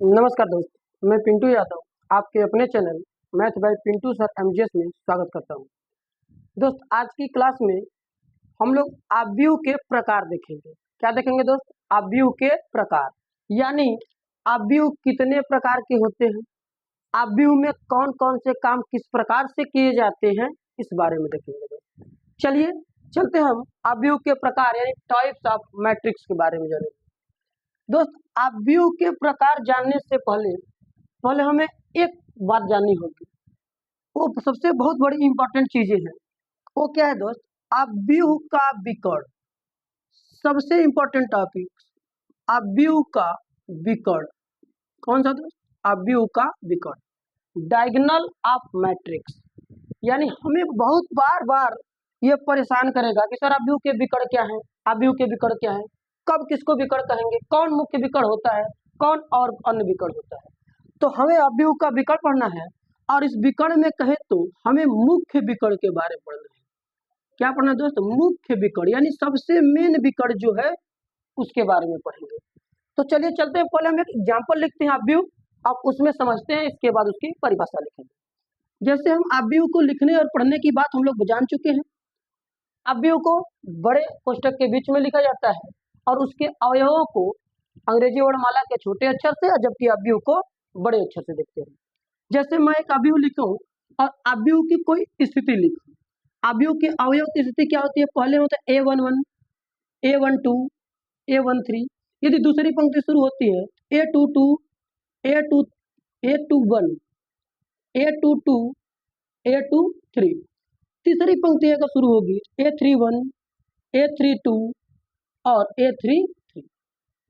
नमस्कार दोस्त, मैं पिंटू यादव आपके अपने channel math bye Pintu sir MGS में स्वागत करता हूं। दोस्त, आज की क्लास में हम लोग आव्यूह के प्रकार देखेंगे। क्या देखेंगे दोस्त? आव्यूह के प्रकार, यानी आव्यूह कितने प्रकार के होते हैं, आव्यूह में कौन कौन से काम किस प्रकार से किए जाते हैं, इस बारे में देखेंगे दोस्त। चलिए चलते हम आव्यूह के प्रकार यानी टाइप्स ऑफ मैट्रिक्स के बारे में जानेंगे। दोस्त, आव्यूह के प्रकार जानने से पहले हमें एक बात जाननी होगी। वो सबसे बहुत बड़ी इंपॉर्टेंट चीजें हैं। वो क्या है दोस्त? आव्यूह का विकर्ण। सबसे इंपॉर्टेंट टॉपिक, आव्यूह का विकर्ण। कौन सा दोस्त? आव्यूह का विकर्ण, डायगोनल ऑफ मैट्रिक्स। यानी हमें बहुत बार बार ये परेशान करेगा कि सर आव्यूह के विकर्ण क्या है, आव्यूह के विकर्ण क्या है, कब किसको विकर्ण कहेंगे, कौन मुख्य विकर्ण होता है, कौन और अन्य विकर्ण होता है। तो हमें आव्यूह का विकर्ण पढ़ना है, और इस विकर्ण में कहे तो हमें मुख्य विकर्ण के बारे में पढ़ना है। क्या पढ़ना है दोस्त? मुख्य विकर्ण, यानी सबसे मेन विकर्ण जो है उसके बारे में पढ़ेंगे। तो चलिए चलते हैं, पहले हम एक एग्जाम्पल लिखते हैं आव्यूह, अब उसमें समझते हैं, इसके बाद उसकी परिभाषा लिखेंगे। जैसे हम आव्यूह को लिखने और पढ़ने की बात हम लोग जान चुके हैं। आव्यूह को बड़े कोष्ठक के बीच में लिखा जाता है और उसके अवयवों को अंग्रेजी वर्णमाला के छोटे अक्षर से, जबकि आव्यूह को बड़े अक्षर से देखते हैं। जैसे मैं एक आव्यूह लिखूं और आव्यूह की कोई स्थिति लिखूं, आव्यूह के अवयव की स्थिति क्या होती है? पहले होता है A11, A12, A13। यदि दूसरी पंक्ति शुरू होती है A22, A2, A21, A22, A23। तीसरी पंक्ति अगर शुरू होगी A31, A32 और A33।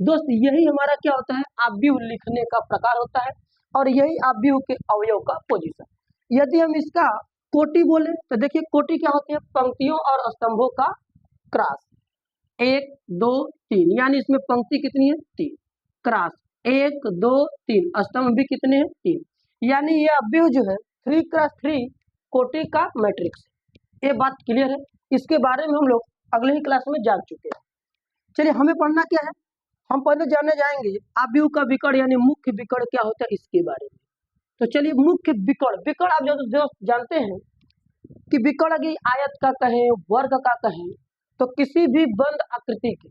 दोस्त, यही हमारा क्या होता है? आव्यूह लिखने का प्रकार होता है, और यही आव्यूह के अवयव का पोजीशन। यदि हम इसका कोटि बोले तो देखिए, कोटि क्या होती है? पंक्तियों और स्तंभों का क्रॉस। 1 2 3, यानी इसमें पंक्ति कितनी है? 3, क्रॉस 1 2 3, स्तंभ भी कितने हैं? 3। यानी ये आव्यूह जो है 3x3 कोटि का मैट्रिक्स है। ये बात क्लियर है? इसके बारे में हम लोग अगले ही क्लास में जान चुके हैं। चलिए, हमें पढ़ना क्या है? हम पहले जानने जाएंगे आव्यूह का विकर्ण यानी मुख्य विकर्ण क्या होता है, इसके बारे में। तो चलिए, मुख्य विकर्ण, विकर्ण आप जो जानते हैं कि विकर्ण अगर आयत का कहें, वर्ग का कहें, तो किसी भी बंद आकृति के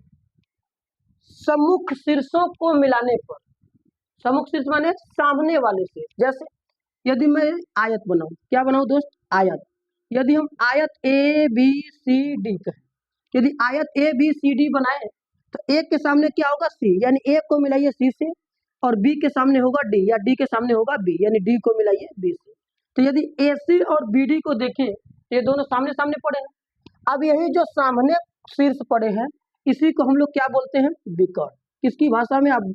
सम्मुख शीर्षों को मिलाने पर, सम्मुख शीर्ष माने सामने वाले से, जैसे यदि मैं आयत बनाऊं, क्या बनाऊं दोस्त? आयत। यदि हम आयत ए बी सी डी कहें, यदि आयत ए बी सी डी बनाए तो ए के सामने क्या होगा? सी, यानी ए को मिलाइए सी से, और बी के सामने होगा डी, या डी के सामने होगा बी, यानी डी को मिलाइए बी से। तो यदि ए सी और बी डी को देखें, ये दोनों सामने सामने पड़े हैं। अब यही जो सामने शीर्ष पड़े हैं, इसी को हम लोग क्या बोलते हैं? विकर्ण। किसकी भाषा में? अब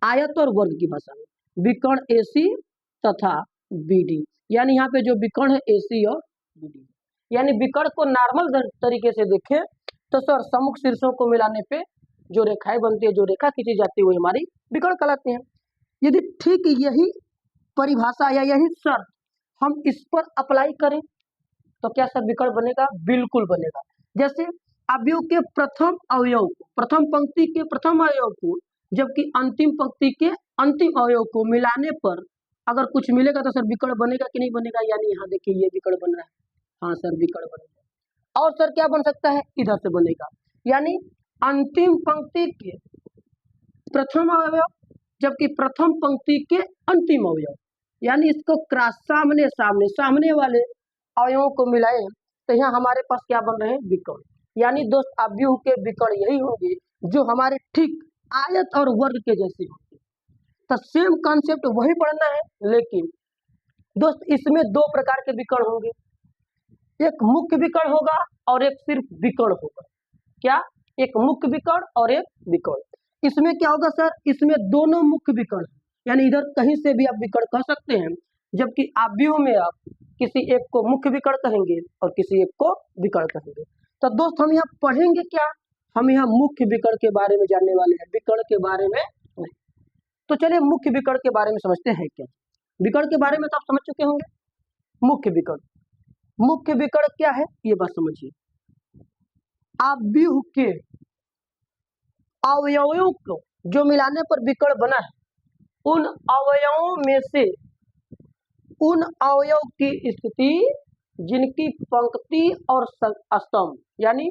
आयत और वर्ग की भाषा में, विकर्ण AC तथा BD। यानी यहाँ पे जो विकर्ण है AC और BD, यानी विकर्ण को नॉर्मल तरीके से देखें तो सर सम्मुख शीर्षों को मिलाने पे जो रेखाएं बनती है, जो रेखा खींची जाती है, वो हमारी विकर्ण कहलाती है। यदि ठीक यही परिभाषा या यही शर्त हम इस पर अप्लाई करें तो क्या सर विकर्ण बनेगा? बिल्कुल बनेगा। जैसे आव्यूह के प्रथम अवयव को, प्रथम पंक्ति के प्रथम अवयव को, जबकि अंतिम पंक्ति के अंतिम अवयव को मिलाने पर अगर कुछ मिलेगा तो सर विकर्ण बनेगा कि नहीं बनेगा? यानी यहाँ देखिए, ये विकर्ण बन रहा है। हाँ सर, विकर्ण बनेगा। और सर क्या बन सकता है? इधर से बनेगा, यानी अंतिम पंक्ति के प्रथम अवयव जबकि प्रथम पंक्ति के अंतिम अवयव, यानी इसको क्रॉस, सामने सामने सामने वाले अवयवों को मिलाए तो यहाँ हमारे पास क्या बन रहे हैं? विकर्ण। यानी दोस्त, आव्यूह के विकर्ण यही होंगे जो हमारे ठीक आयत और वर्ग के जैसे होंगे। तो सेम कॉन्सेप्ट वही पढ़ना है, लेकिन दोस्त इसमें दो प्रकार के विकर्ण होंगे, एक मुख्य विकर्ण होगा और एक सिर्फ विकर्ण होगा। क्या? एक मुख्य विकर्ण और एक विकर्ण। इसमें क्या होगा सर? इसमें दोनों मुख्य विकर्ण, यानी इधर कहीं से भी आप विकर्ण कह सकते हैं, जबकि आव्यूह में आप किसी एक को मुख्य विकर्ण कहेंगे और किसी एक को विकर्ण कहेंगे। तो दोस्त, हम यहाँ पढ़ेंगे क्या? हम यहाँ मुख्य विकर्ण के बारे में जानने वाले हैं, विकर्ण के बारे में नहीं। तो चलिए मुख्य विकर्ण के बारे में समझते हैं। क्या विकर्ण के बारे में तो आप समझ चुके होंगे। मुख्य विकर्ण, मुख्य विकर्ण क्या है ये बात समझिए। आव्यूह के अवयवों को जो मिलाने पर विकर्ण बना है, उन अवयवों में से उन अवयव की स्थिति जिनकी पंक्ति और स्तंभ यानी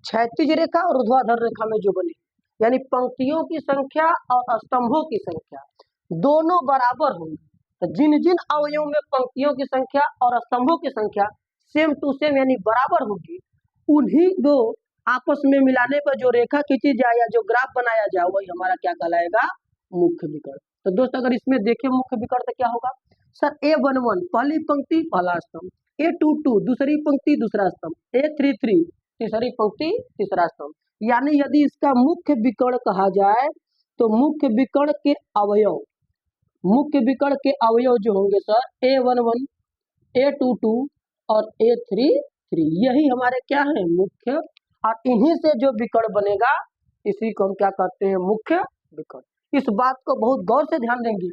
क्षैतिज रेखा और ऊर्ध्वाधर रेखा में जो बनी, यानी पंक्तियों की संख्या और स्तंभों की संख्या दोनों बराबर होंगी। तो जिन जिन अवयवों में पंक्तियों की संख्या और स्तंभों की संख्या सेम टू सेम यानी बराबर होगी, उन्हीं दो आपस में मिलाने पर जो रेखा खींची जाए या जो ग्राफ बनाया जाए वही हमारा क्या कहलाएगा, मुख्य विकर्ण। तो दोस्त अगर इसमें देखें मुख्य विकर्ण तो क्या होगा सर, A11 पहली पंक्ति पहला स्तंभ, A22 दूसरी पंक्ति दूसरा स्तंभ, A33 तीसरी पंक्ति तीसरा स्तंभ। यानी यदि इसका मुख्य विकर्ण कहा जाए तो मुख्य विकर्ण के अवयव जो होंगे सर A11 A22 और A33 यही हमारे क्या है मुख्य, और इन्हीं से जो विकर्ण बनेगा इसी को हम क्या कहते हैं, मुख्य विकर्ण। इस बात को बहुत गौर से ध्यान देंगे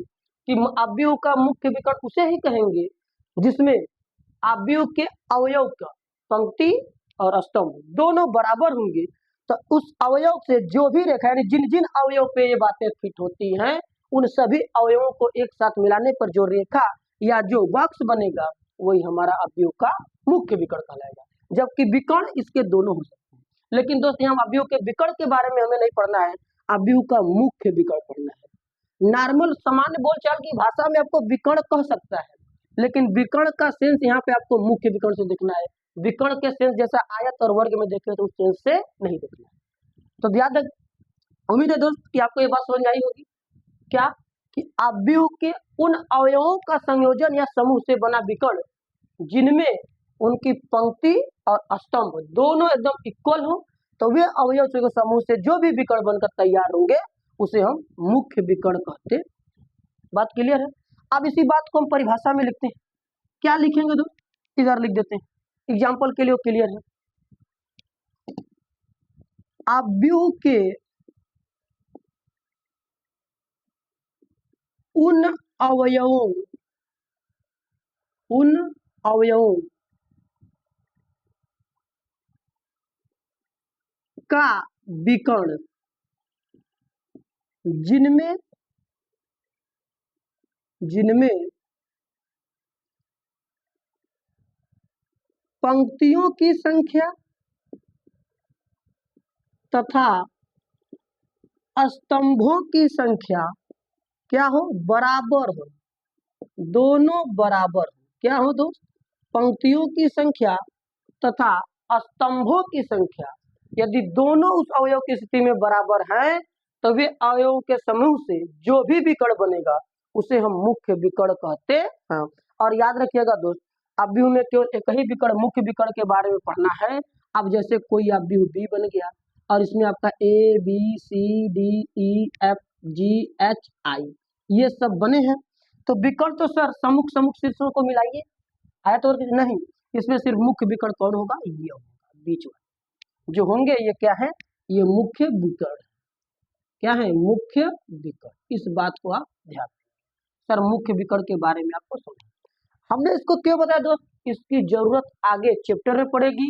कि अवयव का मुख्य विकर्ण उसे ही कहेंगे जिसमें अवयव के अवयव का पंक्ति और स्तंभ दोनों बराबर होंगे। तो उस अवयव से जो भी रेखा यानी जिन जिन अवयव पे ये बातें फिट होती हैं उन सभी अवयवों को एक साथ मिलाने पर जो रेखा या जो बॉक्स बनेगा वही हमारा अवयव का मुख्य विकर्ण कहलाएगा। जबकि विकर्ण इसके दोनों हो सकते हैं, लेकिन दोस्त यहाँ अवयव के विकर्ण के बारे में हमें नहीं पढ़ना है, अवयव का मुख्य विकर्ण पढ़ना है। नॉर्मल सामान्य बोलचाल की भाषा में आपको विकर्ण कह सकता है, लेकिन विकर्ण का सेंस यहाँ पे आपको मुख्य विकर्ण से देखना है। विकर्ण के सेंस जैसा आयत और वर्ग में देखे तो उस सेंस से नहीं देखना है। तो याद रख, उम्मीद है दोस्त कि आपको ये बात समझ आई होगी क्या, कि अवयव के उन अवयवों का संयोजन या समूह से बना विकर्ण जिनमें उनकी पंक्ति और स्तंभ दोनों एकदम इक्वल हो, तो वे अवयव के समूह से जो भी विकर्ण बनकर तैयार होंगे उसे हम मुख्य विकर्ण कहते हैं। बात क्लियर है? अब इसी बात को हम परिभाषा में लिखते हैं। क्या लिखेंगे दोस्त, इधर लिख देते हैं, एग्जाम्पल के लिए क्लियर है। अवयव के उन अवयवों का विकर्ण जिनमें पंक्तियों की संख्या तथा स्तंभों की संख्या क्या हो, बराबर हो, दोनों बराबर हो। क्या हो दोस्त, पंक्तियों की संख्या तथा स्तंभों की संख्या यदि दोनों उस अवयव की स्थिति में बराबर हैं तो वे अवयव के समूह से जो भी विकर्ण बनेगा उसे हम मुख्य विकर्ण कहते हैं। और याद रखिएगा दोस्त, अवयव में केवल एक ही विकर्ण मुख्य विकर्ण के बारे में पढ़ना है। अब जैसे कोई अवयव बी बन गया और इसमें आपका A B C D E F G H I ये सब बने हैं, तो विकर्ण तो सर समुख शीर्षों को मिलाइए, आया तो नहीं, इसमें सिर्फ मुख्य विकर्ण कौन होगा, ये होगा, बीच में जो होंगे ये क्या है, ये मुख्य विकर्ण। क्या है, मुख्य विकर्ण। इस बात को आप ध्यान दें। सर मुख्य विकर्ण के बारे में आपको समझ, हमने इसको क्यों बताया दोस्त, इसकी जरूरत आगे चैप्टर में पड़ेगी,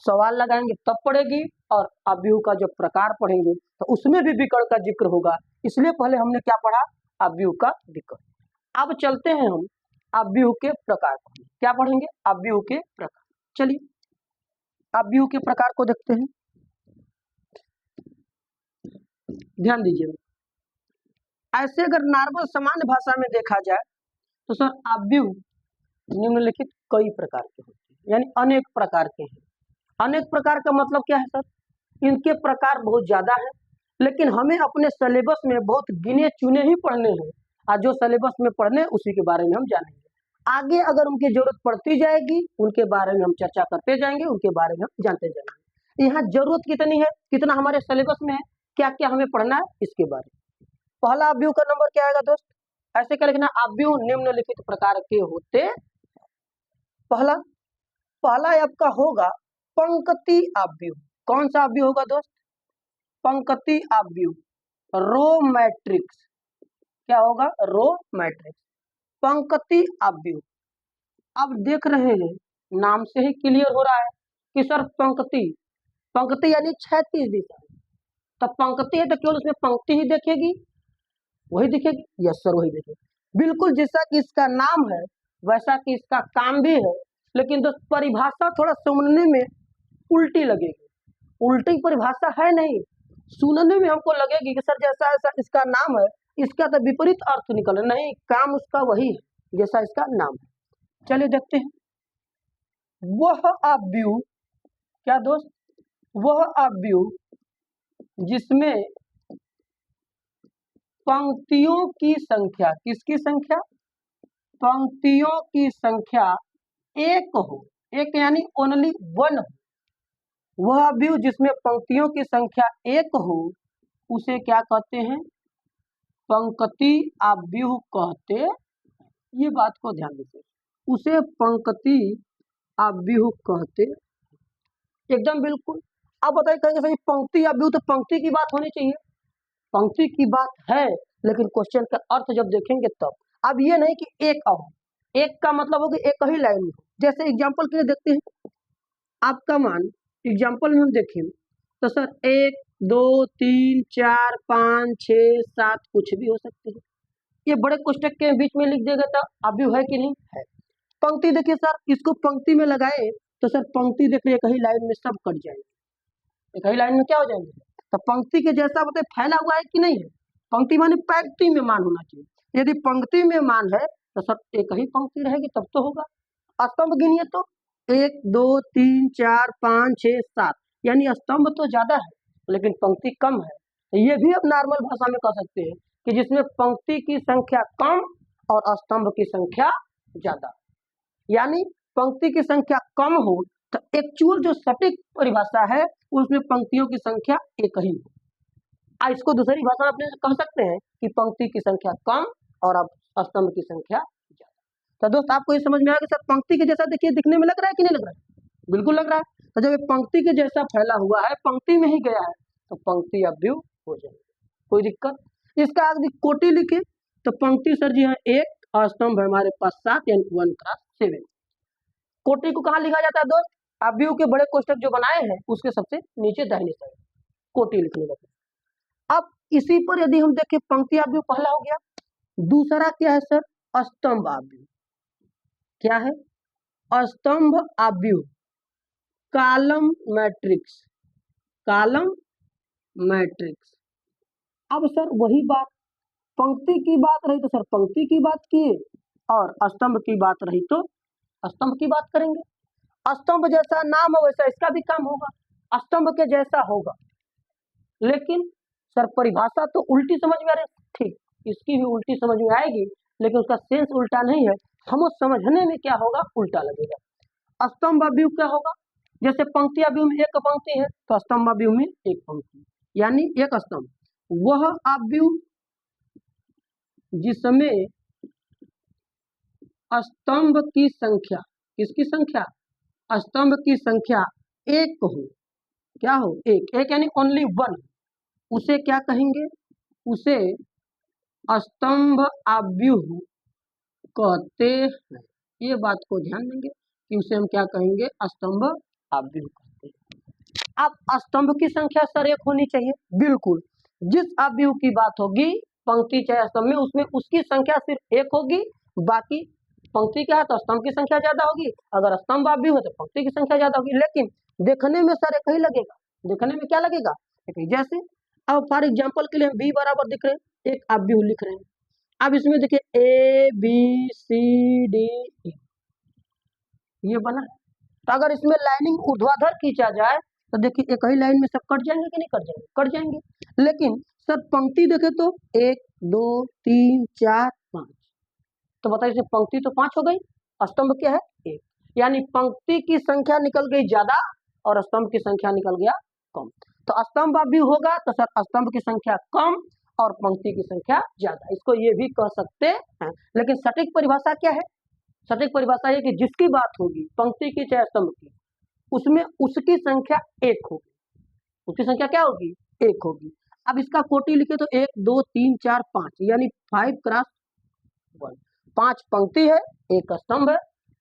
सवाल लगाएंगे तब पड़ेगी, और अवयव का जब प्रकार पढ़ेंगे तो उसमें भी विकर्ण का जिक्र होगा, इसलिए पहले हमने क्या पढ़ा, अवयव का विकर्ण। अब चलते हैं हम अवयव के प्रकार को, क्या पढ़ेंगे, अवयव के प्रकार। चलिए अवयव के प्रकार को देखते हैं, ध्यान दीजिए। ऐसे अगर नॉर्मल सामान्य भाषा में देखा जाए तो सर अवयव निम्नलिखित कई प्रकार के होते हैं, यानी अनेक प्रकार के हैं। अनेक प्रकार का मतलब क्या है सर, इनके प्रकार बहुत ज्यादा है, लेकिन हमें अपने सिलेबस में बहुत गिने चुने ही पढ़ने हैं, और जो सिलेबस में पढ़ने उसी के बारे में हम जानेंगे। आगे अगर उनकी जरूरत पड़ती जाएगी उनके बारे में हम चर्चा करते जाएंगे, उनके बारे में हम जानते जाएंगे। यहाँ जरूरत कितनी है, कितना हमारे सिलेबस में है, क्या क्या हमें पढ़ना है, इसके बारे में। पहला अवयव का नंबर क्या आएगा दोस्त, ऐसे क्या लिखना, अवयव निम्नलिखित प्रकार के होते। पहला आपका होगा पंक्ति अवयव। कौन सा अवयव होगा दोस्त, पंक्ति अवयव, रो मैट्रिक्स। क्या होगा, रो मैट्रिक्स, पंक्ति अवयव। अब देख रहे हैं नाम से ही क्लियर हो रहा है कि सर पंक्ति यानी क्षैतिज दिशा, तो पंक्ति है तो केवल उसमें पंक्ति ही देखेगी, वही दिखेगी, यस सर वही दिखेगी। बिल्कुल जैसा कि इसका नाम है वैसा कि इसका काम भी है, लेकिन दोस्त परिभाषा थोड़ा समझने में उल्टी लगेगी। उल्टी परिभाषा है नहीं, सुनने में हमको लगेगी कि सर जैसा ऐसा इसका नाम है इसका तो विपरीत अर्थ निकले, नहीं काम उसका वही है जैसा इसका नाम है। चलिए देखते हैं। वह अव्यूह, क्या दोस्त, वह अव्यूह जिसमें पंक्तियों की संख्या, किसकी संख्या, पंक्तियों की संख्या एक हो, एक यानी ओनली वन हो, वह अव्यूह जिसमें पंक्तियों की संख्या एक हो उसे क्या कहते हैं, पंक्ति अव्यूह कहते हैं। ये बात को ध्यान दीजिए, उसे पंक्ति अव्यूह कहते, एकदम बिल्कुल। अब बताइए कहेंगे सही पंक्ति अव्यूह तो पंक्ति की बात होनी चाहिए, पंक्ति की बात है, लेकिन क्वेश्चन का अर्थ जब देखेंगे तब। अब ये नहीं कि एक हो, एक का मतलब हो कि एक ही लाइन में हो। जैसे एग्जांपल के लिए देखते हैं, आपका मान एग्जांपल में हम देखें तो सर 1 2 3 4 5 6 7 कुछ भी हो सकते हैं। ये बड़े कोष्टक के बीच में लिख देगा तो अव्यूह है कि नहीं है। पंक्ति देखिए सर, इसको पंक्ति में लगाए तो सर पंक्ति देखिए एक ही लाइन में सब कट जाएंगे, एक ही लाइन में क्या हो जाएंगे, तो पंक्ति के जैसा बताए फैला हुआ है कि नहीं है। पंक्ति माने पंक्ति में मान होना चाहिए, यदि पंक्ति में मान है तो सर एक ही पंक्ति रहेगी तब तो होगा। स्तंभ गिनिए तो 1 2 3 4 5 6 7, यानी स्तंभ तो ज्यादा है लेकिन पंक्ति कम है। तो ये भी आप नॉर्मल भाषा में कह सकते हैं कि जिसमें पंक्ति की संख्या कम और स्तंभ की संख्या ज्यादा, यानी पंक्ति की संख्या कम हो तो एक्चुअल जो सटीक परिभाषा है उसमें पंक्तियों की संख्या एक ही हो। इसको दूसरी भाषा में अपने कह सकते हैं कि पंक्ति की संख्या कम और अब स्तंभ की संख्या ज्यादा। तो दोस्त आपको ये समझ में आया कि सर पंक्ति के जैसा देखिए दिखने में लग रहा है कि नहीं लग रहा है, बिल्कुल लग रहा है। तो जब ये पंक्ति के जैसा फैला हुआ है, पंक्ति में ही गया है, तो पंक्ति अव्यूह हो जाएगी, कोई दिक्कत। इसका आगे कोटि लिखे तो पंक्ति सर जी है 1 और स्तंभ है हमारे पास 7 यानी 1 × 7। कोटि को कहाँ लिखा जाता है दोस्त, अव्यूह के बड़े कोष्टक जो बनाए हैं उसके सबसे नीचे दाहिने साइड कोटि लिखने लगते। अब इसी पर यदि हम देखें पंक्ति अव्यूह पहला हो गया, दूसरा क्या है सर, स्तंभ अव्यूह। क्या है, स्तंभ अव्यूह, कॉलम मैट्रिक्स, कॉलम मैट्रिक्स। अब सर वही बात, पंक्ति की बात रही तो सर पंक्ति की बात किए और स्तंभ की बात रही तो स्तंभ की बात करेंगे। स्तंभ जैसा नाम हो वैसा इसका भी काम होगा, स्तंभ के जैसा होगा, लेकिन सर परिभाषा तो उल्टी समझ में आ रही, ठीक इसकी भी उल्टी समझ में आएगी लेकिन उसका सेंस उल्टा नहीं है, हमें समझने में क्या होगा उल्टा लगेगा। स्तंभ अव्यूह क्या होगा, जैसे पंक्ति अव्यूह में एक पंक्ति है तो स्तंभ अव्यूह में एक पंक्ति यानी एक स्तंभ। वह अव्यूह जिसमें स्तंभ की संख्या, किसकी संख्या, स्तंभ की संख्या एक हो, क्या हो, एक, एक यानी ओनली वन, उसे क्या कहेंगे, उसे स्तंभ अव्यूह कहते हैं। ये बात को ध्यान देंगे कि उसे हम क्या कहेंगे, स्तंभ अव्यूह कहते हैं। अब स्तंभ की संख्या सर एक होनी चाहिए, बिल्कुल जिस अव्यूह की बात होगी पंक्ति चाहे स्तंभ में उसमें उसकी संख्या सिर्फ एक होगी, बाकी पंक्ति क्या है तो स्तंभ की संख्या ज्यादा होगी, अगर स्तंभ अव्यूह है तो पंक्ति की संख्या ज्यादा होगी, लेकिन देखने में सर एक ही लगेगा, देखने में क्या लगेगा एक ही। जैसे अब फॉर एग्जाम्पल के लिए हम बी बराबर दिख रहे हैं, एक अव्यूह लिख रहे हैं, अब इसमें देखिए ए बी सी डी ई ये बना, तो अगर इसमें लाइनिंग ऊर्ध्वाधर खींचा जाए तो देखिए एक ही लाइन में सब कट जाएंगे कि नहीं कट जाएंगे, कट जाएंगे। लेकिन सर पंक्ति देखे तो 1 2 3 4 5, तो बताइए इसमें पंक्ति तो 5 हो गई, स्तंभ क्या है 1, यानी पंक्ति की संख्या निकल गई ज्यादा और स्तंभ की संख्या निकल गया कम। तो स्तंभ अव्यूह होगा तो सर स्तंभ की संख्या कम और पंक्ति की संख्या ज्यादा, इसको ये भी कह सकते हैं। लेकिन सटीक परिभाषा क्या है, सटीक परिभाषा है कि जिसकी बात होगी पंक्ति की चाहे स्तंभ की उसमें उसकी संख्या एक होगी, उसकी संख्या क्या होगी एक होगी। अब इसका कोटि लिखे तो 1 2 3 4 5 यानी 5 × 1, 5 पंक्ति है एक स्तंभ है,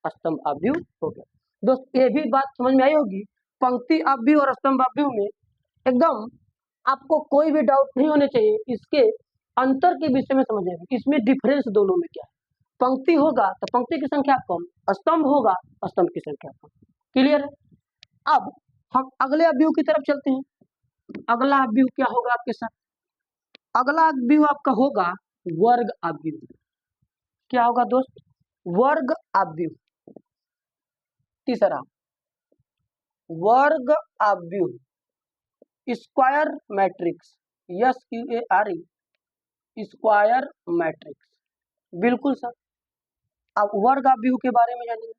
स्तंभ अव्यूह हो गया। दोस्त ये भी बात समझ में आई होगी, पंक्ति अव्यूह और स्तंभ अव्यूह में एकदम आपको कोई भी डाउट नहीं होने चाहिए, इसके अंतर के विषय में समझेंगे, इसमें डिफरेंस दोनों में क्या है। पंक्ति होगा तो पंक्ति की संख्या कम, स्तंभ होगा स्तंभ की संख्या कम। क्लियर है। अब हम अगले अवयव की तरफ चलते हैं। अगला अवयव क्या होगा आपके साथ? अगला अवयव आपका होगा वर्ग अवयव। क्या होगा दोस्त? वर्ग अवयव। तीसरा वर्ग अवयव, square matrix, SQARE, square matrix. बिल्कुल सर। अब वर्ग अवयव के बारे में जानेंगे।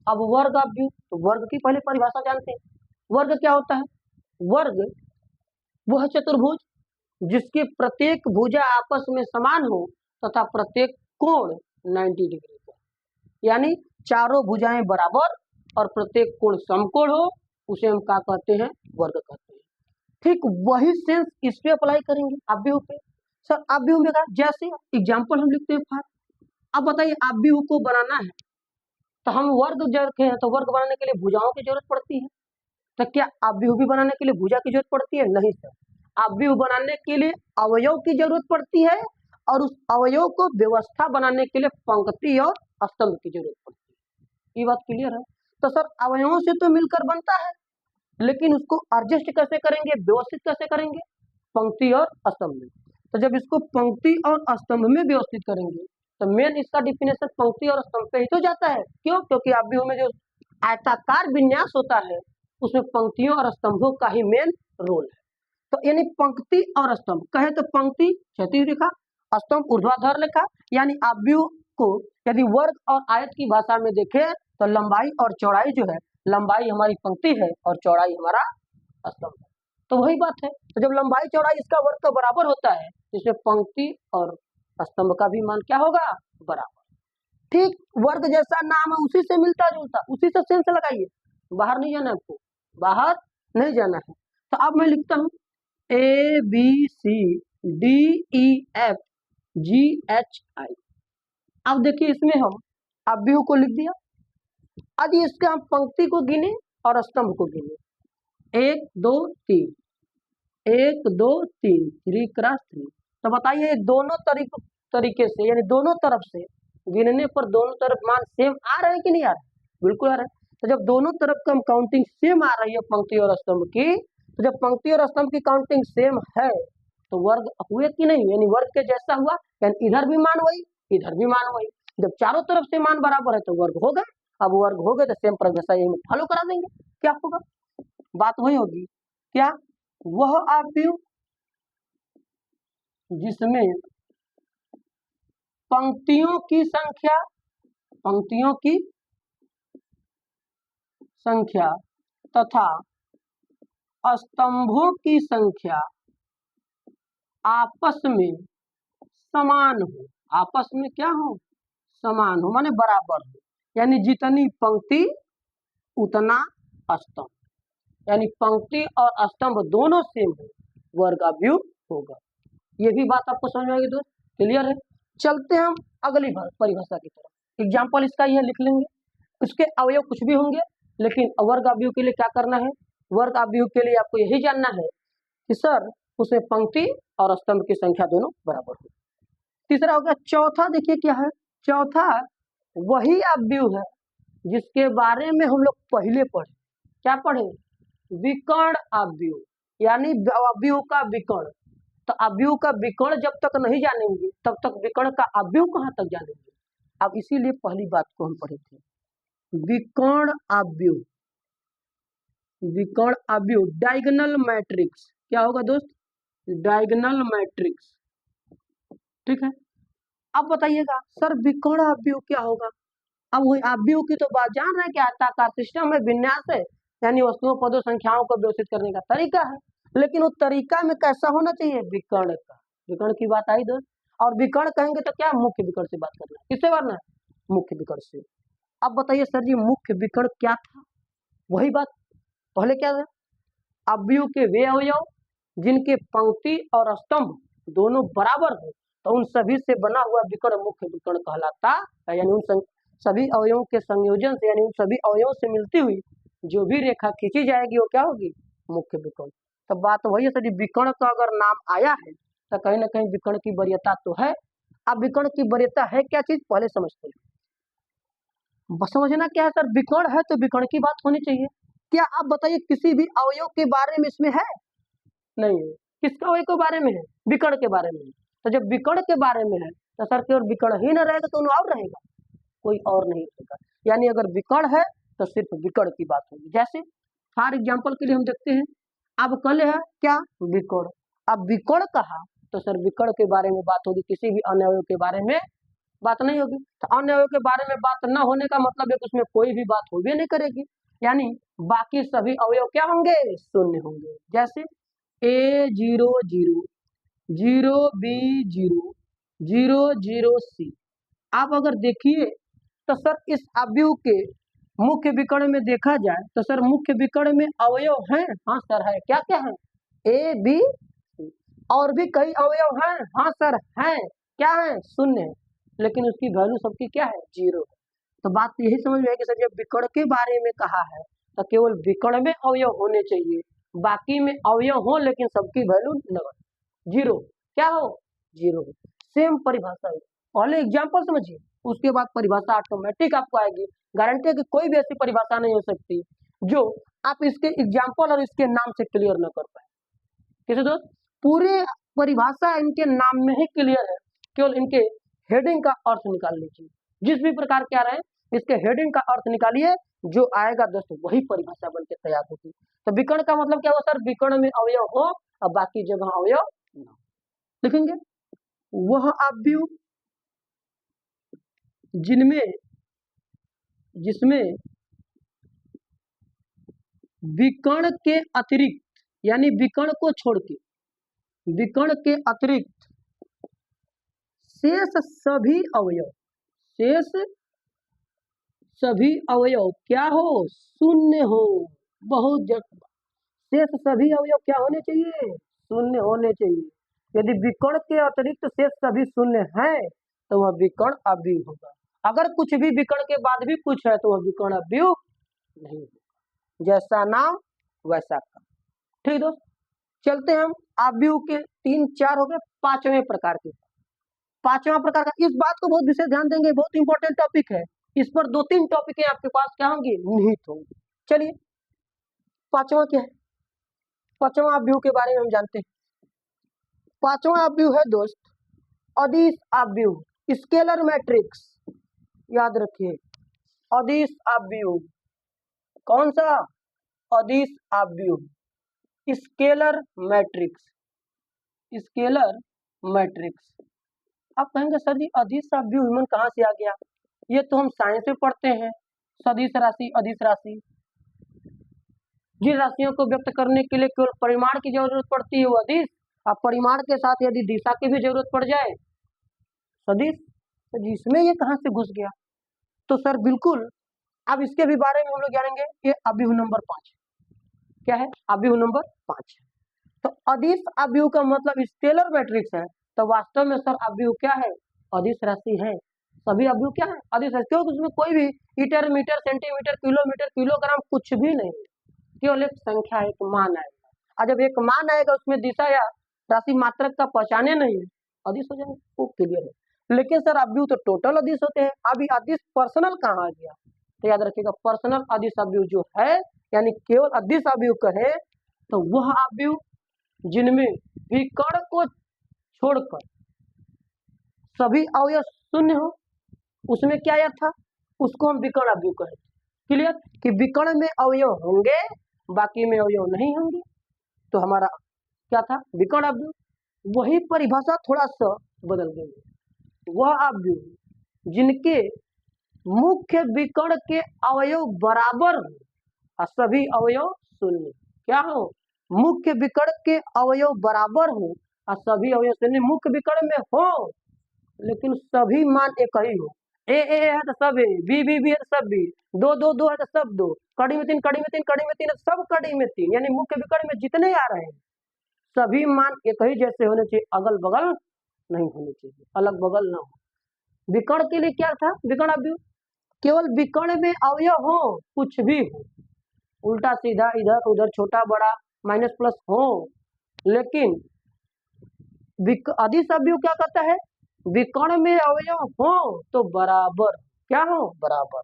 अब वर्ग अवयव, तो वर्ग की पहले परिभाषा जानते हैं। वर्ग क्या होता है? वर्ग वह चतुर्भुज जिसके प्रत्येक भुजा आपस में समान हो तथा प्रत्येक कोण 90 डिग्री का, यानी चारों भुजाएं बराबर और प्रत्येक कोण समकोण हो, उसे हम क्या कहते हैं? वर्ग कहते हैं। ठीक वही सेंस इस पे अप्लाई करेंगे अवयव पे। सर अवयव में का जैसे एग्जांपल हम लिखते हैं फार। अब बताइए अवयव को बनाना है तो हम वर्ग जो रखे हैं, तो वर्ग बनाने के लिए भुजाओं की जरूरत पड़ती है। तो क्या अवयव भी बनाने के लिए भुजा की जरूरत पड़ती है? नहीं सर। अवयव बनाने के लिए अवयव की जरूरत पड़ती है और उस अवयव को व्यवस्था बनाने के लिए पंक्ति और स्तंभ की जरूरत पड़ती है। ये बात क्लियर है। तो सर अवयवों से तो मिलकर बनता है, लेकिन उसको एडजस्ट कैसे करेंगे, व्यवस्थित कैसे करेंगे? पंक्ति और स्तंभ में। तो जब इसको पंक्ति और स्तंभ में व्यवस्थित करेंगे तो मेन इसका डिफिनेशन पंक्ति और स्तंभ पे ही तो जाता है। क्यों? क्योंकि अवयव में जो आयताकार विन्यास होता है उसमें पंक्तियों और स्तंभों का ही मेन रोल है। तो यानी पंक्ति और स्तंभ, कहे तो पंक्ति क्षैतिज रेखा, स्तंभ ऊर्ध्वाधर रेखा। यानी अवयव को यदि वर्ग और आयत की भाषा में देखें तो लंबाई और चौड़ाई जो है, लंबाई हमारी पंक्ति है और चौड़ाई हमारा स्तंभ है। तो वही बात है। तो जब लंबाई चौड़ाई इसका वर्ग का बराबर होता है, इसमें पंक्ति और स्तंभ का भी मान क्या होगा? बराबर। ठीक वर्ग जैसा नाम है उसी से मिलता जुलता, उसी से सेंस लगाइए। बाहर नहीं जाना आपको, बाहर नहीं जाना है। तो अब मैं लिखता हूं ABCDEFGHI। अब देखिए इसमें हम अवयव को लिख दिया। अब इसके हम पंक्ति को गिने और स्तंभ को गिने। 1 2 3, 1 2 3, 3 क्रॉस 3। तो बताइए दोनों तरीके से, यानी दोनों तरफ से गिनने पर दोनों तरफ मान सेम आ रहे हैं कि नहीं आ रहे? बिल्कुल आ रहे हैं। तो जब दोनों तरफ का काउंटिंग सेम आ रही है पंक्ति और स्तंभ की, तो जब पंक्ति और स्तंभ की काउंटिंग सेम है तो वर्ग हुए कि नहीं? यानी वर्ग के जैसा हुआ, यानी इधर भी मान वही इधर भी मान वही। जब चारों तरफ से मान बराबर है तो वर्ग हो गए। अब वर्ग हो गए तो सेम परिभाषा यही फॉलो करा देंगे। क्या होगा? बात वही होगी। क्या? वह अवयव जिसमें पंक्तियों की संख्या तथा स्तंभों की संख्या आपस में समान हो। आपस में क्या हो? समान हो, माने बराबर हो। यानी जितनी पंक्ति उतना स्तंभ, यानी पंक्ति और स्तंभ दोनों सेम हो, वर्ग अवयव होगा। ये भी बात आपको समझ में आएगी दोस्त? क्लियर है। चलते हम अगली परिभाषा की तरफ। एग्जाम्पल इसका यह लिख लेंगे। उसके अवयव कुछ भी होंगे, लेकिन वर्ग अवयव के लिए क्या करना है? वर्ग अवयव के लिए आपको यही जानना है कि सर उसमें पंक्ति और स्तंभ की संख्या दोनों बराबर हो। तीसरा हो गया। चौथा देखिए क्या है? चौथा वही अवयव है जिसके बारे में हम लोग पहले पढ़े। क्या पढ़े? विकर्ण अवयव, यानी अवयव का विकर्ण। तो अवयव का विकर्ण जब तक नहीं जानेंगे तब तक विकर्ण का अवयव कहाँ तक जानेंगे? अब इसीलिए पहली बात को हम पढ़े थे, विकर्ण अवयव। विकर्ण अवयव डायगोनल मैट्रिक्स। क्या होगा दोस्त? Diagonal matrix. ठीक है। अब बताइएगा सर विकर्ण अवयव क्या होगा? अब वही अवयव की तो बात जान रहे हैं कि आयताकार सिस्टम है, विन्यास है, यानी वस्तुओं पदों संख्याओं को व्यवस्थित करने का तरीका है। लेकिन वो तरीका में कैसा होना चाहिए? विकर्ण का। विकर्ण की बात आई दोस्त। और विकर्ण कहेंगे तो क्या? मुख्य विकर्ण से बात करना है। किससे करना है? मुख्य विकर्ण से। अब बताइए सर जी मुख्य विकर्ण क्या था? वही बात पहले क्या था? अवयव के वे अवयव जिनके पंक्ति और स्तंभ दोनों बराबर हो, तो उन सभी से बना हुआ विकर्ण मुख्य विकर्ण कहलाता है। यानी उन सभी अवयवों के संयोजन से, यानी उन सभी अवयवों से मिलती हुई जो भी रेखा खींची जाएगी वो क्या होगी? मुख्य विकर्ण। तो बात वही है सर, विकर्ण का अगर नाम आया है तो कहीं ना कहीं विकर्ण की वरीयता तो है। अब विकर्ण की वरीयता है क्या चीज, पहले समझते हैं। बस समझना क्या है सर, विकर्ण है तो विकर्ण की बात होनी चाहिए। क्या आप बताइए किसी भी अवयव के बारे में इसमें है? नहीं है। किसका अवयव के बारे में है? विकर्ण के बारे में है। तो जब विकर्ण के बारे में है तो सर केवल विकर्ण ही न रहेगा तो और रहेगा, कोई और नहीं रहेगा। यानी अगर विकर्ण है तो सिर्फ विकर्ण की बात होगी। जैसे फॉर एग्जाम्पल के लिए हम देखते हैं, अब कल है क्या, विकर्ण। अब विकर्ण कहा तो सर विकर्ण के बारे में बात होगी, किसी भी अन्य अवयव के बारे में बात नहीं होगी। तो अन्य अवयव के बारे में बात न होने का मतलब है कि उसमें कोई भी बात होगी नहीं करेगी, यानी बाकी सभी अवयव क्या होंगे, शून्य होंगे। जैसे A 0 0 0 B 0 0 0 C। आप अगर देखिए तो सर इस अवयव के मुख्य विकर्ण में देखा जाए तो सर मुख्य विकर्ण में अवयव हैं, हाँ सर है। क्या क्या है, A B C। और भी कई अवयव हैं, हाँ सर हैं। क्या है, शून्य है। लेकिन उसकी वैल्यू सबकी क्या है, 0 है। तो बात यही समझ में है कि सर जब विकर्ण के बारे में कहा है तो केवल विकर्ण में अवयव होने चाहिए, बाकी में अवयव हो लेकिन सबकी वैल्यू नगण्य 0। क्या हो, 0 हो। सेम परिभाषा है, पहले एग्जाम्पल समझिए, उसके बाद परिभाषा ऑटोमेटिक आपको आएगी। गारंटी है कि कोई भी ऐसी परिभाषा नहीं हो सकती जो आप इसके एग्जाम्पल और इसके नाम से क्लियर न कर पाए। किसी दोस्त, पूरे परिभाषा इनके नाम में ही क्लियर है, केवल इनके हेडिंग का अर्थ निकाल लीजिए। जिस भी प्रकार के आ रहे हैं इसके हेडिंग का अर्थ निकालिए, जो आएगा दोस्तों वही परिभाषा बन के तैयार होगी। तो विकर्ण का मतलब क्या हुआ सर, विकर्ण में अवयव हो और बाकी जगह अवयव न। लिखेंगे वह अवयव जिनमें जिसमें विकर्ण के अतिरिक्त, यानी विकर्ण को छोड़ के, विकर्ण के अतिरिक्त शेष सभी अवयव, शेष सभी अवयव क्या हो, शून्य हो। बहुत जरूरी, शेष सभी अवयव क्या होने चाहिए, शून्य होने चाहिए। यदि विकर्ण के अतिरिक्त शेष सभी शून्य है तो वह विकर्ण अवयव होगा। अगर कुछ भी विकर्ण के बाद भी कुछ है तो वह विकर्ण अवयव नहीं होगा। जैसा नाम वैसा काम। ठीक दोस्त, चलते हम अवयव के 3 4 हो गए, पांचवें प्रकार के। पांचवा प्रकार का, इस बात को बहुत विशेष ध्यान देंगे, बहुत इंपॉर्टेंट टॉपिक है। इस पर 2 3 टॉपिक है आपके पास क्या होंगे, निहित होंगे। चलिए पांचवा क्या है, पांचवा अवयव के बारे में हम जानते हैं। पांचवा अवयव है दोस्त अदिश अवयव, स्केलर मैट्रिक्स। याद रखिए अदिश अवयव, कौन सा, अदिश अवयव, स्केलर मैट्रिक्स, स्केलर मैट्रिक्स। आप कहेंगे सर जी अदिश अवयव ह्यूमन कहाँ से आ गया, ये तो हम साइंस में पढ़ते हैं, सदिश राशि, अदिश राशि। जिन राशियों को व्यक्त करने के लिए केवल परिमाण की जरूरत पड़ती है वो अदिश, अब परिमाण के साथ यदि दिशा की भी जरूरत पड़ जाए सदिश, तो जिसमें ये कहाँ से घुस गया। तो सर बिल्कुल, अब इसके भी बारे में हम लोग जानेंगे। ये अवयव नंबर 5 क्या है, अवयव नंबर 5। तो अदिश अवयव का मतलब स्केलर मैट्रिक्स है, तो वास्तव में सर अवयव क्या है, अदिश राशि है। सभी अवयव क्या है, अदिश राशि, क्योंकि उसमें कोई भी metre, metre, centimetre, kilometre, kilogram कुछ भी नहीं, केवल एक संख्या, एक मान आएगा। और जब एक मान आएगा उसमें दिशा या राशि मात्रक का पहचाने नहीं है, अदिश हो जाएगा, वो क्लियर है। लेकिन सर अवयव तो टोटल अदिश होते हैं, अभी अदिश पर्सनल कहाँ आ गया, तो याद रखिएगा पर्सनल अदिश अवयव जो है, यानी केवल अदिश अवयव कहे तो वह अवयव जिनमें विकर्ण को छोड़कर सभी अवयव शून्य हो, उसमें क्या याद था, उसको हम विकर्ण अवयव कहे। क्लियर, कि विकर्ण में अवयव होंगे बाकी में अवयव नहीं होंगे, तो हमारा क्या था, विकर्ण अवयव। वही परिभाषा थोड़ा सा बदल गई, वह अवयव जिनके मुख्य विकर्ण के अवयव बराबर हो और सभी अवयव शून्य। क्या हो, मुख्य विकर्ण के अवयव बराबर हो और सभी अवयव शून्य। मुख्य विकर्ण में हो लेकिन सभी मान एक ही हो, ए है तो सब ए, बी है तो सब बी, दो है तो सब दो, कड़ी में तीन, कड़ी में तीन, कड़ी में तीन, सब कड़ी में तीन। यानी मुख्य विकर्ण में जितने आ रहे हैं सभी मान एक ही जैसे होने चाहिए, अगल बगल नहीं होने चाहिए, अलग बगल ना हो। विकर्ण के लिए क्या था, विकर्ण अवयव केवल विकर्ण में अवयव हो, कुछ भी हो, उल्टा सीधा, इधर उधर, छोटा बड़ा, माइनस प्लस हो, लेकिन अधिस अवयव क्या कहता है, विकर्ण में अवयव हो तो बराबर, क्या हो, बराबर।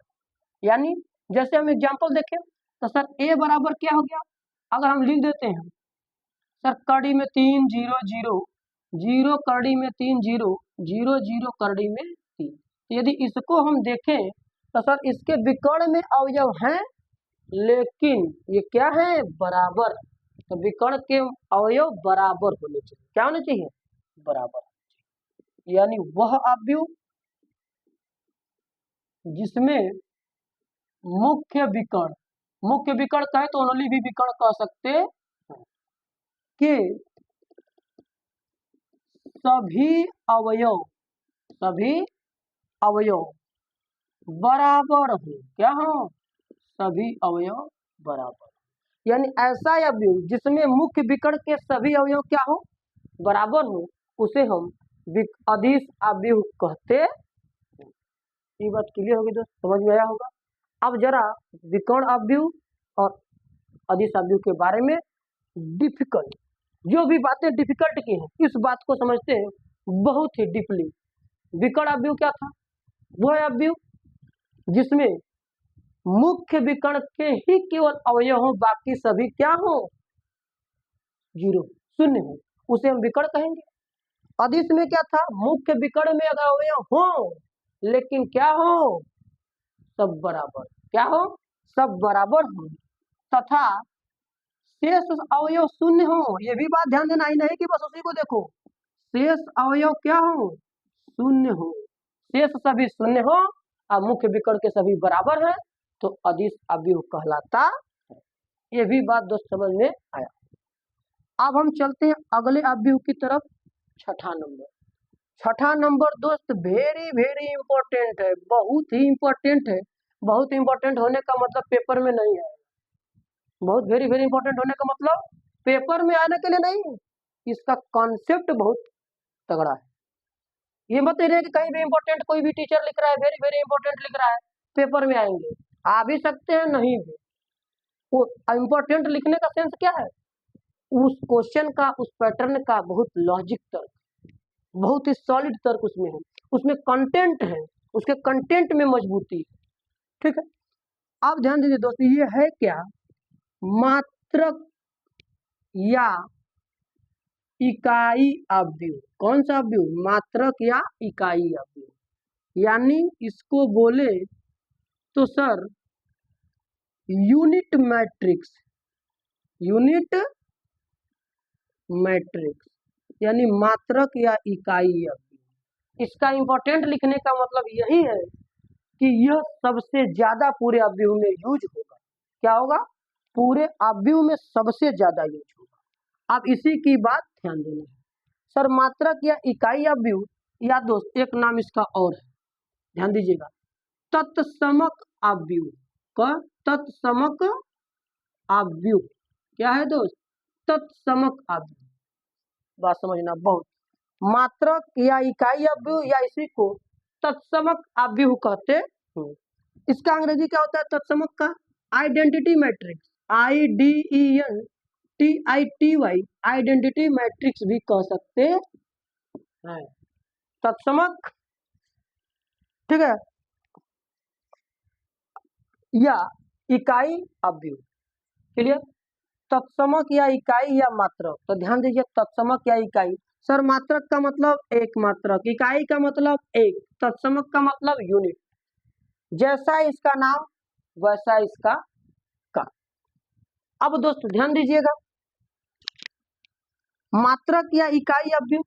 यानी जैसे हम एग्जांपल देखें तो सर ए बराबर क्या हो गया, अगर हम लिख देते हैं सर कड़ी में 3 0 0 0 कड़ी में 3 0 0 0 कड़ी में 3, यदि इसको हम देखें तो सर इसके विकर्ण में अवयव हैं लेकिन ये क्या है, बराबर। तो विकर्ण के अवयव बराबर होने चाहिए, क्या होने चाहिए, बराबर। यानी वह अवयव जिसमें मुख्य विकर्ण कहे तो ओनली भी विकर्ण कह सकते हैं कि सभी अवयव बराबर हो, क्या हो, सभी अवयव बराबर। यानी ऐसा अवयव जिसमें मुख्य विकर्ण के सभी अवयव क्या हो, बराबर हो, उसे हम अधिस अवयव कहते हैं। ये बात क्लियर होगी दोस्त, समझ में आया होगा। अब जरा विकर्ण अवयव और अधिस अवयव के बारे में डिफिकल्ट, जो भी बातें डिफिकल्ट की हैं इस बात को समझते हैं बहुत ही डीपली। विकर्ण अवयव क्या था, वह अवयव जिसमें मुख्य विकर्ण के ही केवल अवयव हो, बाकी सभी क्या हो, जीरो, शून्य हो, उसे हम विकर्ण कहेंगे। अधिस में क्या था, मुख्य विकर्ण में अगर अवयव हो लेकिन क्या हो, सब बराबर, क्या हो, सब बराबर हो, तथा शेष अवयव शून्य हो। ये भी बात ध्यान देना ही नहीं कि बस उसी को देखो, शेष अवयव क्या हो, शून्य हो, शेष सभी शून्य हो और मुख्य विकर्ण के सभी बराबर है तो अधिस अवयव कहलाता है। ये भी बात दोस्त समझ में आया। अब हम चलते हैं अगले अवयव की तरफ, छठा नंबर दोस्त वेरी इंपॉर्टेंट है, बहुत ही इंपॉर्टेंट है। बहुत इंपॉर्टेंट होने का मतलब पेपर में नहीं है, बहुत वेरी इंपॉर्टेंट होने का मतलब पेपर में आने के लिए नहीं, इसका कॉन्सेप्ट बहुत तगड़ा है। ये मत रहे कि कहीं भी इंपॉर्टेंट कोई भी टीचर लिख रहा है वेरी इंपॉर्टेंट लिख रहा है, पेपर में आएंगे, आ भी सकते हैं नहीं भी। वो इंपॉर्टेंट लिखने का सेंस क्या है, उस क्वेश्चन का, उस पैटर्न का बहुत लॉजिक तर्क, बहुत ही सॉलिड तर्क उसमें है, उसमें कंटेंट है, उसके कंटेंट में मजबूती, ठीक है। आप ध्यान दीजिए दोस्तों, ये है क्या, मात्रक या इकाई अवयव। कौन सा अवयव, मात्रक या इकाई अवयव। यानी इसको बोले तो सर यूनिट मैट्रिक्स यानी मात्रक या इकाई अवयव। इसका इंपॉर्टेंट लिखने का मतलब यही है कि यह सबसे ज्यादा पूरे अवयव में यूज होगा, क्या होगा, पूरे अवयव में सबसे ज्यादा यूज होगा। अब इसी की बात ध्यान देना है। सर मात्रक या इकाई अवयव, या दोस्त एक नाम इसका और है, ध्यान दीजिएगा, तत्समक अवयव का, तत्समक अवयव क्या है दोस्त, तत्समक अवयव। बात समझना बहुत, मात्रक या इकाई अवयव या इसी को तत्समक अवयव कहते हैं। इसका अंग्रेजी क्या होता है तत्समक का, identity matrix, IDENTITY, identity matrix भी कह सकते हैं, तत्समक, ठीक है, या इकाई अवयव, क्लियर। तत्समक या इकाई या मात्रक, तो ध्यान दीजिए तत्समक या इकाई, सर मात्रक का मतलब एक मात्रक, इकाई का मतलब एक, तत्समक का मतलब यूनिट, जैसा इसका नाम वैसा इसका का। अब दोस्त ध्यान दीजिएगा, मात्रक या इकाई अवयव,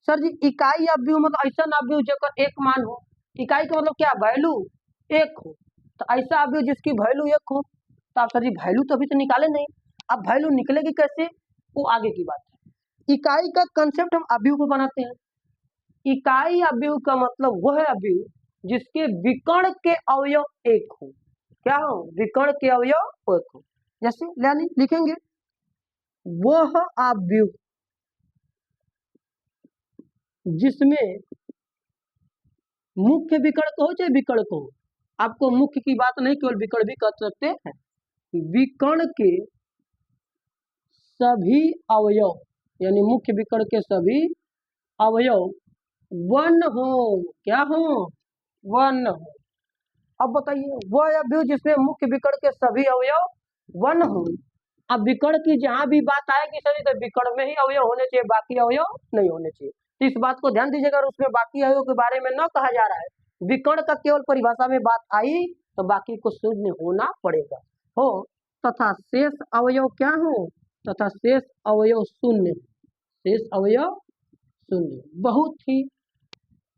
सर जी इकाई अवयव मतलब ऐसा अवयव जेकर एक मान हो, इकाई का मतलब क्या, वैल्यू एक हो, तो ऐसा अवयव जिसकी वैल्यू एक हो। तो आप सर जी वैल्यू तो अभी तो निकाले नहीं, अब वैल्यू निकलेगी कैसे, वो आगे की बात है। इकाई का कंसेप्ट हम अवयव को बनाते हैं, इकाई अवयव का मतलब वह अवयव जिसके विकर्ण के अवयव एक हो, क्या हो, विकर्ण के अवयव एक हो। जैसे यानी लिखेंगे वह अवयव जिसमें मुख्य विकर्ण को हो चाहे विकर्ण को हो, आपको मुख्य की बात नहीं केवल विकर्ण भी कर सकते हैं, विकर्ण के सभी अवयव यानी मुख्य विकर्ण के सभी अवयव वन हो। क्या हो? वन हो। अब बताइए वह अवयव जिसमें मुख्य विकर्ण के सभी अवयव वन हो। अब विकर्ण की जहां भी बात आएगी सभी तो विकर्ण में ही अवयव होने चाहिए, बाकी अवयव नहीं होने चाहिए। तो इस बात को ध्यान दीजिएगा। और उसमें बाकी अवयव के बारे में न कहा जा रहा है, विकर्ण का केवल परिभाषा में बात आई तो बाकी को शून्य होना पड़ेगा। हो तथा शेष अवयव क्या हो? तथा शेष अवयव शून्य। शेष अवयव शून्य। बहुत ही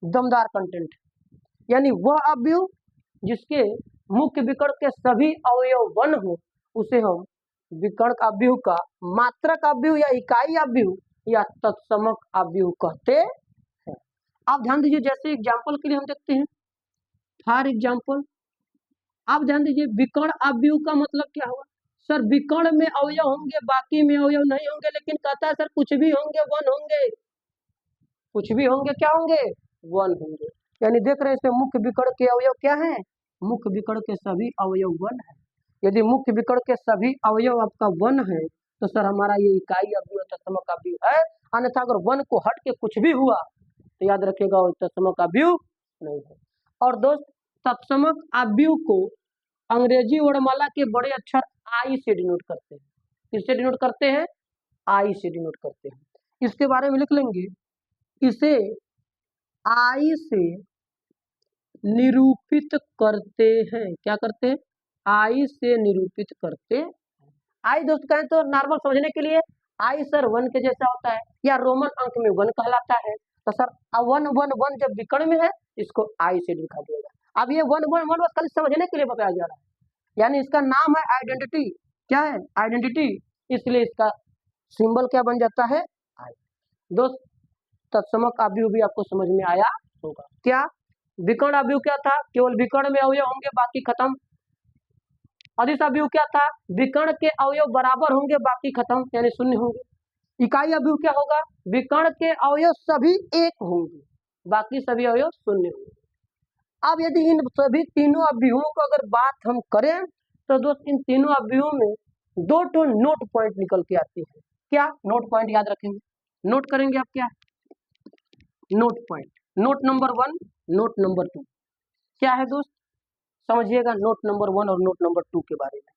दमदार कंटेंट। यानी वह अवयव जिसके मुख्य विकर्ण के सभी अवयव वन हो उसे हम विकर्ण अवयव का मात्रक अवयव या इकाई अवयव या तत्समक अवयव कहते हैं। आप ध्यान दीजिए, जैसे एग्जांपल के लिए हम देखते हैं। फॉर एग्जांपल आप ध्यान दीजिए, विकर्ण अवयव का मतलब क्या हुआ? सर विकर्ण में अवयव होंगे, बाकी में अवयव नहीं होंगे, लेकिन कहता है सर कुछ भी होंगे वन होंगे। कुछ भी होंगे क्या होंगे? वन होंगे। यानी देख रहे हैं इसमें मुख्य विकर्ण के अवयव क्या है? मुख्य विकर्ण के सभी अवयव वन है। यदि मुख्य विकर्ण के सभी अवयव आपका वन है तो सर हमारा ये इकाई अवयव तत्समक अवयव है। अन्यथा अगर वन को हट के कुछ भी हुआ तो याद रखिएगा वो तत्समक अवयव नहीं है। और दोस्त तत्समक अवयव को अंग्रेजी वर्णमाला के बड़े अक्षर आई से डिनोट करते हैं। किससे डिनोट करते हैं? आई से डिनोट करते हैं। इसके बारे में लिख लेंगे, इसे आई से निरूपित करते हैं। क्या करते हैं? आई से निरूपित करते हैं। आई दोस्त कहें तो नॉर्मल समझने के लिए आई सर वन के जैसा होता है या रोमन अंक में वन कहलाता है। तो सर वन वन वन जब विकर्ण में है इसको आई से लिखा जाएगा। अब ये वन वन वन बस खाली समझने के लिए बताया जा रहा है। यानी इसका नाम है आइडेंटिटी। क्या है? आइडेंटिटी। इसलिए इसका सिंबल क्या बन जाता है? आई। दोस्त तत्समक अवयव भी आपको समझ में आया होगा। क्या विकर्ण अवयव क्या था? केवल विकर्ण में अवयव होंगे बाकी खत्म। अदिश अवयव क्या था? विकर्ण के अवयव बराबर होंगे बाकी खत्म, यानी शून्य होंगे। इकाई अवयव क्या होगा? विकर्ण के अवयव सभी एक होंगे बाकी सभी अवयव शून्य होंगे। अब यदि इन सभी तीनों अवयवों को अगर बात हम करें तो दोस्त इन तीनों अवयवों में दो तो नोट पॉइंट निकल के आती है। क्या नोट पॉइंट याद रखेंगे? नोट करेंगे आप क्या? Note point. Note number 1, note number 2 क्या है दोस्त? समझिएगा नोट नंबर 1 और नोट नंबर 2 के बारे में।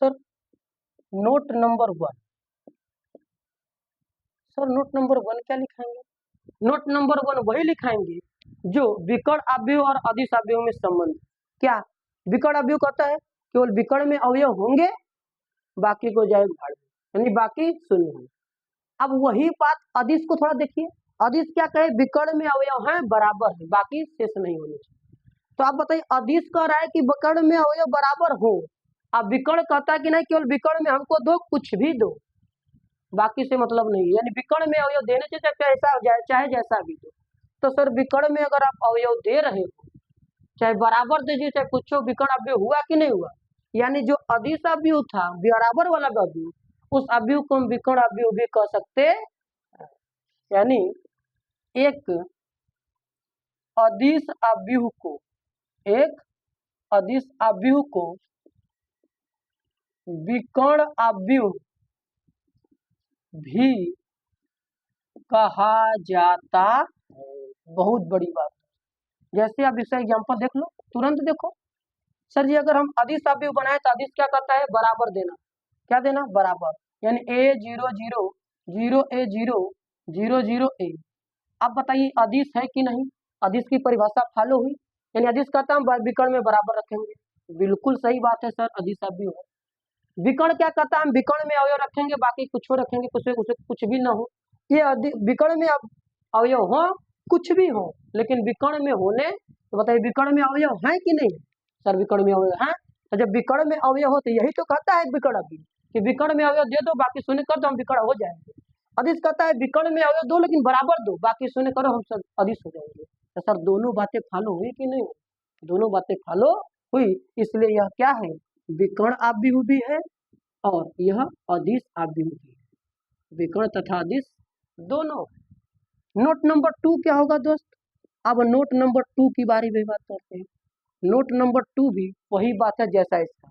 Sir note number 1, sir note number 1 क्या लिखाएंगे? नोट नंबर 1 वही लिखाएंगे जो विकर्ण अवयव और अदिश अवयव में संबंध। क्या विकर्ण अवयव कहता है केवल विकर्ण में अवयव होंगे बाकी को जाएगा भाड़ में, यानी बाकी शून्य होंगे। अब वही बात अदिश को थोड़ा देखिए। अदिश क्या कहे? विकर्ण में अवयव हैं बराबर है बाकी शेष नहीं होने चाहिए। तो आप बताइए अदिश कह रहा है कि विकर्ण में अवयव बराबर हो। अब विकर्ण कहता है कि नहीं केवल विकर्ण में हमको दो, कुछ भी दो, बाकी से मतलब नहीं। यानी विकर्ण में अवयव देने से चाहे जैसा भी दो। तो सर विकर्ण में अगर आप अवयव दे रहे हो चाहे बराबर दीजिए चाहे कुछ हो, विकर्ण अवयव हुआ कि नहीं हुआ? यानी जो अदिश अवयव था बराबर वाला अवयव, उस अवयव को हम विकर्ण अवयव भी कह सकते। यानी एक अदिश अवयव को विकर्ण अवयव भी कहा जाता है। बहुत बड़ी बात। जैसे आप इसका एग्जांपल देख लो, तुरंत देखो। सर जी अगर हम अदिश अवयव बनाए तो अदिश क्या करता है? बराबर देना। क्या देना? बराबर। यानी A0 0 अब बताइए अदिश है कि नहीं? अदिश की परिभाषा फॉलो हुई। यानी अदिश कहता हम विकर्ण में बराबर रखेंगे। बिल्कुल सही बात है सर, अदिश अवयव है। विकर्ण क्या कहता है? हम विकर्ण में अवयव रखेंगे बाकी कुछ हो रखेंगे, कुछ भी ना हो। ये विकर्ण में अवयव हो कुछ भी हो, लेकिन विकर्ण में होने तो बताइए विकर्ण में अवयव है कि नहीं? सर विकर्ण में अवयव है। तो जब विकर्ण में अवयव हो तो यही तो कहता है विकर्ण अवयव कि विकर्ण में अवयव दे दो बाकी शून्य कर दो हम विकर्ण हो जाएंगे। अदिश कहता है विकर्ण में अवयव दो लेकिन बराबर दो बाकी शून्य करो हम सब अदिश हो जाएंगे। तो सर दोनों बातें फॉलो हुई कि नहीं? दोनों बातें फॉलो हुई। इसलिए यह क्या है? विकर्ण अवयव भी है और यह अदिश अवयव भी है। विकर्ण तथा अदिश दोनों। नोट नंबर 2 क्या होगा दोस्त? अब नोट नंबर 2 की बारी में बात करते हैं। नोट नंबर 2 भी वही बात है जैसा इसका।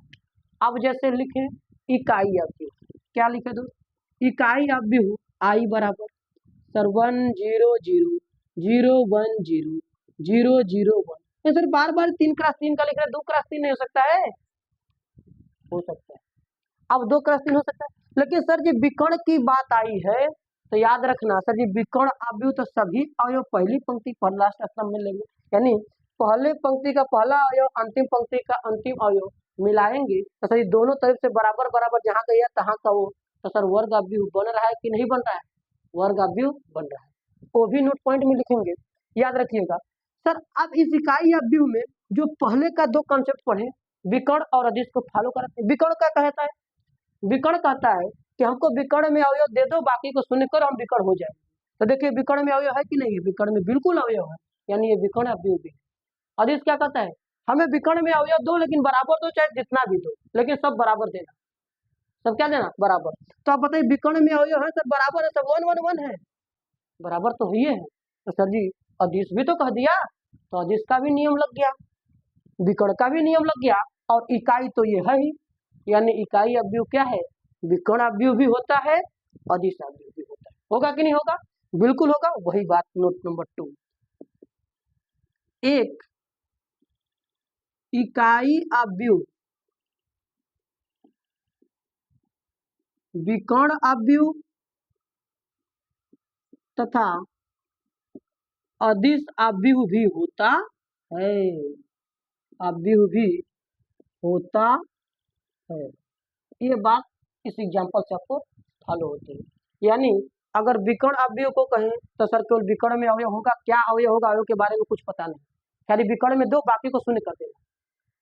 अब जैसे लिखे इकाई अवयव। क्या लिखे दोस्त? इकाई अवयव आई बराबर सर 100 0 1 0 सर बार बार 3x3 का लिख रहे हैं, 2x3 नहीं हो सकता है? हो सकता है। अब 2x3 हो सकता है, लेकिन सर जी विकर्ण की बात आई है तो याद रखना सर जी विकर्ण अवयव तो सभी अवयव पहली पंक्ति पर लास्ट स्तंभ में लेंगे, यानी पहले पंक्ति का पहला अवयव अंतिम पंक्ति का अंतिम अवयव मिलाएंगे तो सर दोनों तरफ से बराबर बराबर जहाँ गया तहाँ का वो, तो सर वर्ग अवयव बन रहा है कि नहीं बन रहा है? वर्ग अवयव बन रहा है, वो भी नोट पॉइंट में लिखेंगे, याद रखिएगा। सर अब इस इकाई अवयव में जो पहले का दो कॉन्सेप्ट पढ़े, विकर्ण और अदिश को फॉलो करते हैं। विकर्ण क्या कहता है? विकर्ण कहता है कि हमको विकर्ण में अवयव दे दो, बाकी को शून्य करो, हम विकर्ण हो जाए। तो देखिए विकर्ण में अवयव है कि नहीं है? विकर्ण में बिल्कुल अवयव है, यानी ये विकर्ण अवयव भी है। अदिश क्या कहता है? हमें विकर्ण में अवयव दो, लेकिन बराबर दो, चाहे जितना भी दो, लेकिन सब बराबर देना। सब क्या देना? बराबर। तो आप बताइए विकर्ण में अवयव है सब बराबर है, सब 1 1 1 है, बराबर तो हुई है। तो सर जी अदिश भी तो कह दिया, तो अदिश का भी नियम लग गया, विकर्ण का भी नियम लग गया, और इकाई तो ये है ही, यानी इकाई अवयव क्या है? विकर्ण अवयव भी होता है, अदिश अवयव भी होता है। होगा कि नहीं होगा? बिल्कुल होगा। वही बात नोट नंबर 2, एक इकाई अवयव विकर्ण अवयव तथा अदिश अवयव भी होता है, अवयव भी होता है। ये बात इस एग्जाम्पल से आपको फॉलो होती है। यानी अगर विकर्ण अवयव को कहें तो सर केवल विकर्ण में अवयव होगा, क्या अवयव होगा अवयव के बारे में कुछ पता नहीं, खाली विकर्ण में दो बाकी को शून्य कर देना।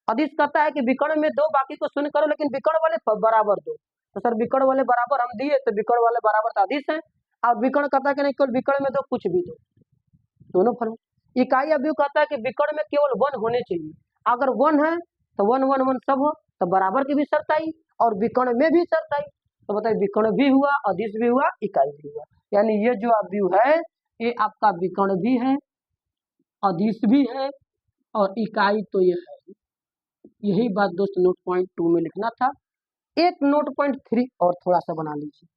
अदिश कहता है कि विकर्ण में दो बाकी को शून्य करो, लेकिन विकर्ण वाले बराबर दो, तो सर विकर्ण वाले बराबर हम दिए तो विकर्ण वाले बराबर तो अदिश है। और विकर्ण कहता है कि नहीं केवल विकर्ण में दो कुछ भी दो, दोनों फल। इकाई अवयव कहता है कि विकर्ण में केवल 1 होने चाहिए, अगर 1 है तो 1 1 1 सब हो, तो बराबर की भी शर्त आई और विकर्ण में भी शर्त आई। तो बताइए विकर्ण भी हुआ, अदिश भी हुआ, इकाई भी हुआ, यानी ये जो अवयव है ये आपका विकर्ण भी है, अदिश भी है, और इकाई तो ये है। यही बात दोस्त नोट पॉइंट 2 में लिखना था। एक नोट पॉइंट 3 और थोड़ा सा बना लीजिए।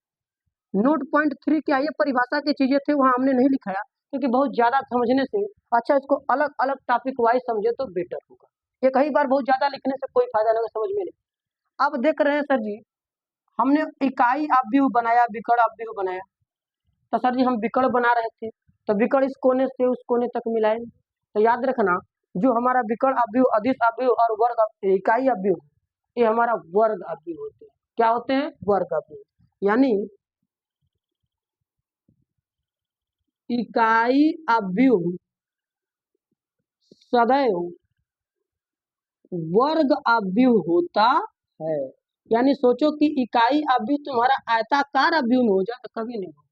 नोट पॉइंट 3 क्या, ये परिभाषा की चीजें थे, वहां हमने नहीं लिखाया क्योंकि बहुत ज्यादा समझने से अच्छा इसको अलग अलग टॉपिक वाइज समझे तो बेटर होगा। ये कई बार बहुत ज्यादा लिखने से कोई फायदा नहीं, समझ में नहीं। अब देख रहे हैं सर जी हमने इकाई अवयव बनाया, विकर्ण अवयव बनाया, तो सर जी हम विकर्ण बना रहे थे तो विकर्ण इस कोने से उस कोने तक मिलाए, तो याद रखना जो हमारा विकर्ण अवयव, अदिश अवयव और वर्ग इकाई अवयव ये हमारा वर्ग अवयव होते हैं। क्या होते हैं? वर्ग अवयव। यानी इकाई अवयव सदैव वर्ग अवयव होता है। यानी सोचो कि इकाई अवयव तुम्हारा आयताकार अवयव में हो जाए तो कभी नहीं होगा।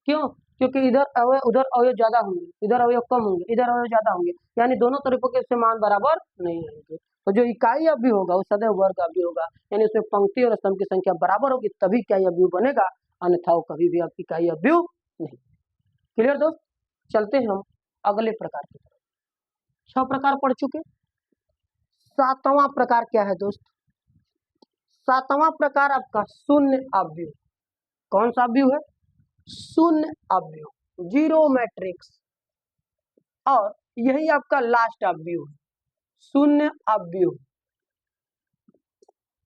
क्यों? क्योंकि इधर अवयव उधर अवयव ज्यादा होंगे, इधर अवयव कम होंगे, इधर अवयव ज्यादा होंगे, यानी दोनों तरफों के समान बराबर नहीं होंगे। तो जो इकाई अवयव होगा वो सदैव वर्ग अवयव होगा, यानी उसमें पंक्ति और स्तंभ की संख्या बराबर होगी तभी इकाई अवयव बनेगा, अन्यथा वो कभी भी आपकी इकाई अवयव नहीं। क्लियर दोस्त? चलते हैं हम अगले प्रकार की तरफ। 6 प्रकार पढ़ चुके, 7वां प्रकार क्या है दोस्त? 7वां प्रकार आपका शून्य अवयव। कौन सा अवयव है? शून्य अवयव, जीरो मैट्रिक्स। और यही आपका लास्ट अवयव है, शून्य अवयव,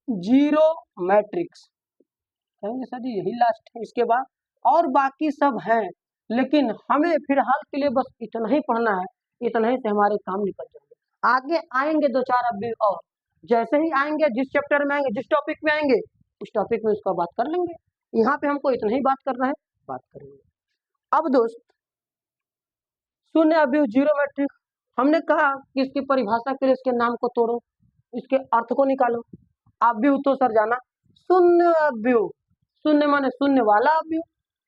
जीरो मैट्रिक्स। कहेंगे सर जी यही लास्ट है, इसके बाद और बाकी सब हैं, लेकिन हमें फिलहाल के लिए बस इतना ही पढ़ना है, इतना ही से हमारे काम निकल जाएंगे। आगे आएंगे 2 4 अवयव और, जैसे ही आएंगे जिस चैप्टर में आएंगे जिस टॉपिक में आएंगे उस टॉपिक में उसका बात कर लेंगे। यहाँ पे हमको इतना ही बात करना है, बात करेंगे। अब दोस्त शून्य अवयव जीरो मैट्रिक, हमने कहा कि इसकी परिभाषा के लिए इसके नाम को तोड़ो, इसके अर्थ को निकालो। अवयव तो सर जाना शून्य अवयव, शून्य माने शून्य वाला अवयव,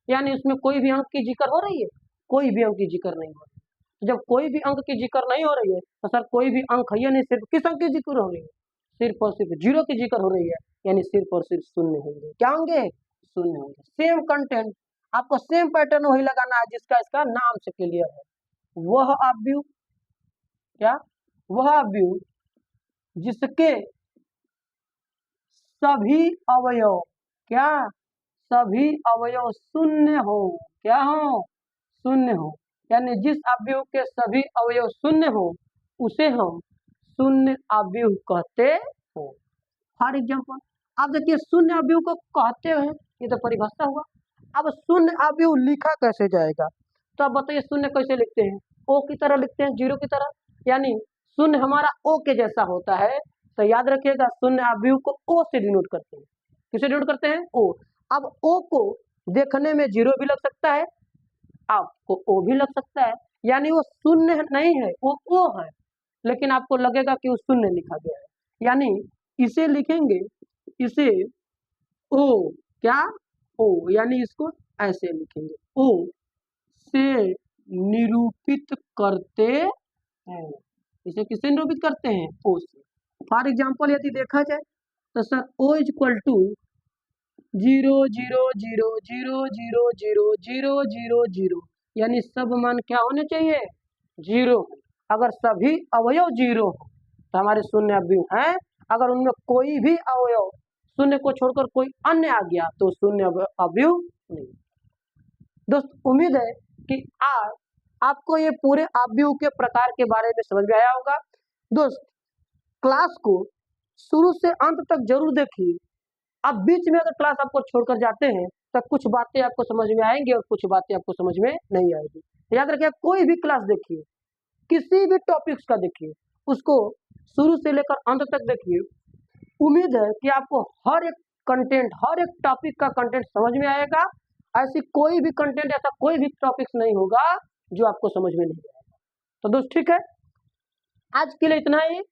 यानी उसमें कोई भी अंक की जिक्र हो रही है? कोई भी अंक की जिक्र नहीं हो रही। तो जब कोई भी अंक की जिक्र नहीं हो रही है तो सर कोई भी अंक है नहीं, सिर्फ किस अंक की जिक्र हो रही है? सिर्फ और सिर्फ जीरो की जिक्र हो रही है, यानी सिर्फ और सिर्फ शून्य होंगे। क्या होंगे? शून्य होंगे। सेम कंटेंट, आपको सेम पैटर्न वही लगाना है जिसका इसका नाम से क्लियर है। वह अवयव, क्या? वह अवयव जिसके सभी अवयव, क्या? सभी अवयव शून्य हो। क्या हो? शून्य हो। यानी जिस अवयव के सभी अवयव शून्य हो उसे हम शून्य अवयव कहते हैं। फॉर एग्जाम्पल आप देखिए शून्य अवयव को कहते हैं, ये तो परिभाषा हुआ। अब शून्य अवयव लिखा कैसे जाएगा? तो आप बताइए शून्य कैसे लिखते हैं? ओ की तरह लिखते हैं, जीरो की तरह। यानी शून्य हमारा ओ के जैसा होता है, तो याद रखिएगा शून्य अवयव को ओ से डिनोट करते हैं। किसे डिनोट करते हैं? ओ। अब ओ को देखने में जीरो भी लग सकता है, आपको ओ भी लग सकता है, यानी वो शून्य नहीं है, वो ओ है, लेकिन आपको लगेगा कि वो शून्य लिखा गया है। यानी इसे लिखेंगे, इसे ओ, क्या? ओ, यानी इसको ऐसे लिखेंगे, ओ से निरूपित करते हैं। इसे किससे निरूपित करते हैं? ओ से। फॉर एग्जाम्पल यदि देखा जाए तो sir O is equal to 0 0 0 0 0 0 0 0 यानी सब मान क्या होने चाहिए? जीरो। अगर सभी अवयव जीरो हो तो हमारे शून्य अवयव हैं। अगर उनमें कोई भी अवयव शून्य को छोड़कर कोई अन्य आ गया तो शून्य अवयव नहीं। दोस्त उम्मीद है कि आज आपको ये पूरे अवयव के प्रकार के बारे में समझ में आया होगा। दोस्त क्लास को शुरू से अंत तक जरूर देखिए। अब बीच में अगर क्लास आपको छोड़कर जाते हैं तो कुछ बातें आपको समझ में आएंगी और कुछ बातें आपको समझ में नहीं आएगी। याद रखिए कोई भी क्लास देखिए, किसी भी टॉपिक्स का देखिए, उसको शुरू से लेकर अंत तक देखिए। उम्मीद है कि आपको हर एक कंटेंट, हर एक टॉपिक का कंटेंट समझ में आएगा। ऐसी कोई भी कंटेंट, ऐसा कोई भी टॉपिक्स नहीं होगा जो आपको समझ में नहीं आएगा। तो दोस्त ठीक है, आज के लिए इतना ही।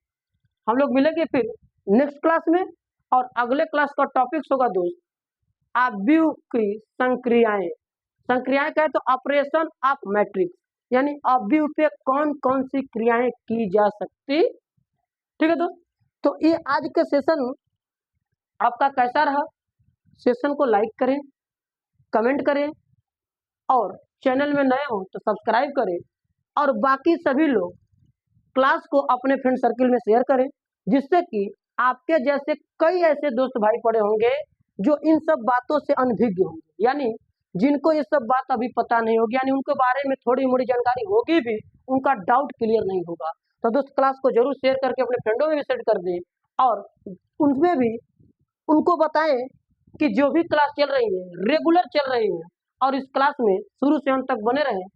हम लोग मिलेंगे फिर नेक्स्ट क्लास में, और अगले क्लास का टॉपिक्स होगा दोस्त अवयव की संक्रियाएं। संक्रियाएं क्या है? तो ऑपरेशन ऑफ मैट्रिक्स, यानी अवयव पे कौन कौन सी क्रियाएं की जा सकती। ठीक है दोस्त, तो ये आज के सेशन आपका कैसा रहा? सेशन को लाइक करें, कमेंट करें, और चैनल में नए हो तो सब्सक्राइब करें, और बाकी सभी लोग क्लास को अपने फ्रेंड सर्किल में शेयर करें, जिससे कि आपके जैसे कई ऐसे दोस्त भाई पड़े होंगे जो इन सब बातों से अनभिज्ञ होंगे, यानी जिनको ये सब बात अभी पता नहीं होगी, यानी उनके बारे में थोड़ी मोड़ी जानकारी होगी भी, उनका डाउट क्लियर नहीं होगा। तो दोस्त क्लास को जरूर शेयर करके अपने फ्रेंडों में भी शेयर कर दें, और उनमें भी उनको बताएं कि जो भी क्लास चल रही है रेगुलर चल रही है, और इस क्लास में शुरू से अंत तक बने रहें।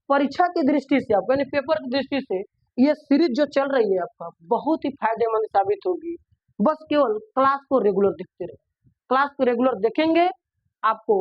परीक्षा की दृष्टि से, आपको यानी पेपर की दृष्टि से ये सीरीज जो चल रही है आपका बहुत ही फायदेमंद साबित होगी। बस केवल क्लास को रेगुलर देखते रहे। क्लास को रेगुलर देखेंगे, आपको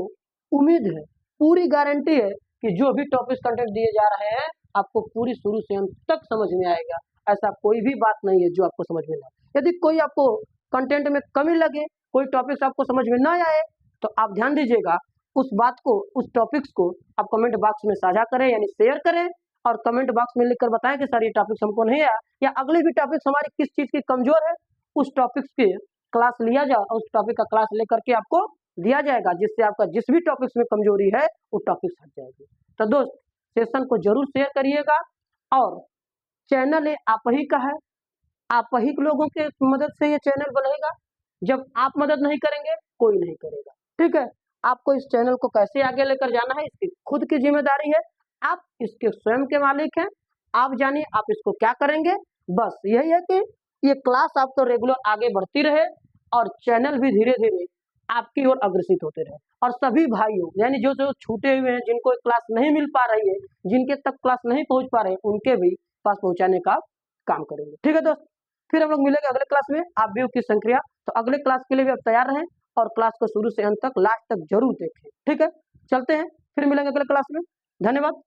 उम्मीद है, पूरी गारंटी है कि जो भी टॉपिक कंटेंट दिए जा रहे हैं आपको पूरी शुरू से अंत तक समझ में आएगा। ऐसा कोई भी बात नहीं है जो आपको समझ में ना आए। यदि कोई आपको कंटेंट में कमी लगे, कोई टॉपिक्स आपको समझ में ना आए, तो आप ध्यान दीजिएगा, उस बात को, उस टॉपिक्स को आप कमेंट बॉक्स में साझा करें, यानी शेयर करें, और कमेंट बॉक्स में लिखकर बताएं कि सर ये टॉपिक्स हमको नहीं आया, या अगले भी टॉपिक्स हमारी किस चीज़ की कमजोर है, उस टॉपिक्स के क्लास लिया जाए, उस टॉपिक का क्लास लेकर के आपको दिया जाएगा, जिससे आपका जिस भी टॉपिक्स में कमजोरी है वो टॉपिक्स हट जाएगी। तो दोस्त सेशन को जरूर शेयर करिएगा, और चैनल ये आप ही का है, आप ही लोगों के मदद से ये चैनल बनेगा। जब आप मदद नहीं करेंगे कोई नहीं करेगा। ठीक है, आपको इस चैनल को कैसे आगे लेकर जाना है इसकी खुद की जिम्मेदारी है, आप इसके स्वयं के मालिक हैं। आप जानिए आप इसको क्या करेंगे। बस यही है कि ये क्लास आपको रेगुलर आगे बढ़ती रहे, और चैनल भी धीरे धीरे आपकी ओर अग्रसित होते रहे, और सभी भाइयों यानी जो जो छूटे हुए हैं, जिनको क्लास नहीं मिल पा रही है, जिनके तक क्लास नहीं पहुंच पा रहे, उनके भी पास पहुंचाने का काम करेंगे। ठीक है दोस्त, फिर हम लोग मिलेंगे अगले क्लास में अवयव की संक्रिया। तो अगले क्लास के लिए भी आप तैयार रहें, और क्लास को शुरू से अंत तक लास्ट तक जरूर देखें। ठीक है, चलते हैं, फिर मिलेंगे अगले क्लास में। धन्यवाद।